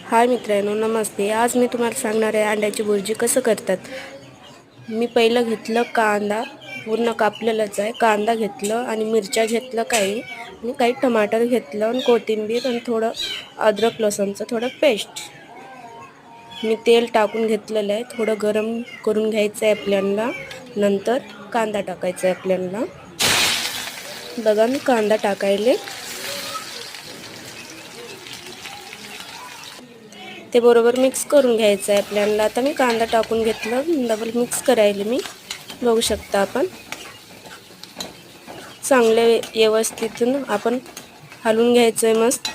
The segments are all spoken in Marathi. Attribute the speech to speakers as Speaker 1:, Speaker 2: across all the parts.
Speaker 1: हाय मित्रांनो, नमस्ते. आज मी तुम्हाला सांगणार आहे अंड्याची भुर्जी कसं करतात. मी पहिलं घेतलं कांदा, पूर्ण कापलेलाच आहे. कांदा घेतलं आणि मिरच्या घेतलं काही, आणि काही टमाटर घेतलं आणि कोथिंबीर आणि थोडं अद्रक लसूणचं थोडं पेस्ट. मी तेल टाकून घेतलेलं आहे. थोडं गरम करून घ्यायचं आहे आपल्याला. नंतर कांदा टाकायचा आहे आपल्याला. बघा, मी कांदा टाकायले. ते बरोबर मिक्स करून घ्यायचं आहे आपल्याला. आता मी कांदा टाकून घेतलं, डबल मिक्स करायले मी. बघू शकता आपण. चांगले व्यवस्थित आपण हलवून घ्यायचं आहे मस्त.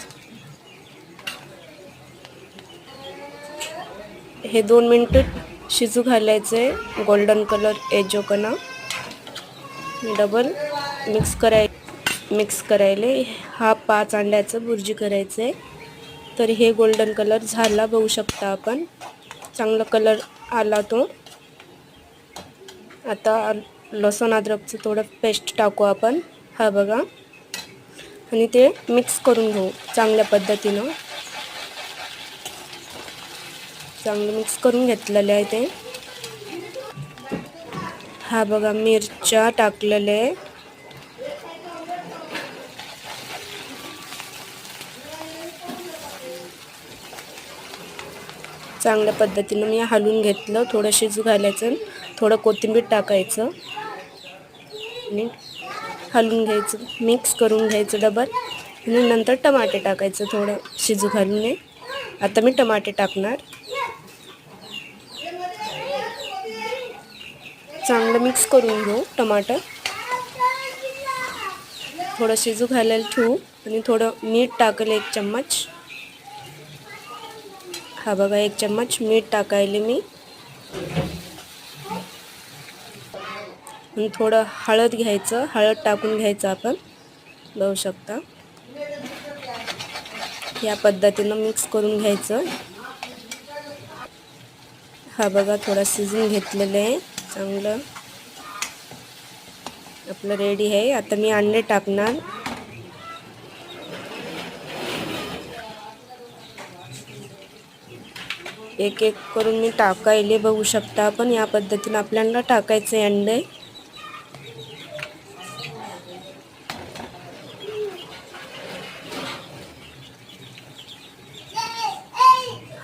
Speaker 1: हे 2 मिनिटं शिजू घालायचं आहे, गोल्डन कलर येजोकना. डबल मिक्स करायले. हा 5 अंड्याचं भुर्जी करायचं आहे. तर हे गोल्डन कलर झाला, बघू शकता आपण. चांगला कलर आला तो. आता लसूण अद्रकचं थोडं पेस्ट टाकू आपण. हा बघा, आणि ते मिक्स करून घेऊ चांगल्या पद्धतीनं. चांगलं मिक्स करून घेतलेलं आहे ते. हा बघा, मिरच्या टाकलेले आहे. चांगल्या पद्धतीनं मी हलवून घेतलं. थोडं शिजू घालायचं, थोडं कोथिंबीर टाकायचं आणि हलवून घ्यायचं, मिक्स करून घ्यायचं डबल. आणि नंतर टमाटे टाकायचं थोडं शिजू घालून. आता मी टमाटे टाकणार. चांगलं मिक्स करून घेऊ टमाटर. थोडं शिजू घालायला ठेवू आणि थोडं मीठ टाकलं 1 चम्मच. हा बघा, 1 चम्मच मीठ टाकायले मी. आणि थोडं हळद घ्यायचं, हळद टाकून घ्यायचं आपण. बघू शकता. या पद्धतीनं मिक्स करून घ्यायचं. हा बघा, थोडं शिजून घेतलेलं आहे चांगलं. आपलं रेडी आहे. आता मी अंडे टाकणार. एक एक करून मी टाकायले, बघू शकता आपण. या पद्धतीनं आपल्याला टाकायचे अंडे.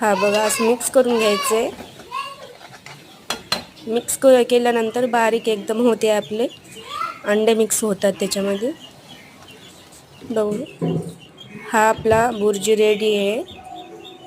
Speaker 1: हा बघा, असं मिक्स करून घ्यायचे. मिक्स केल्यानंतर बारीक एकदम होते आपले अंडे, मिक्स होतात त्याच्यामध्ये. बघू, हा आपला भुर्जी रेडी आहे.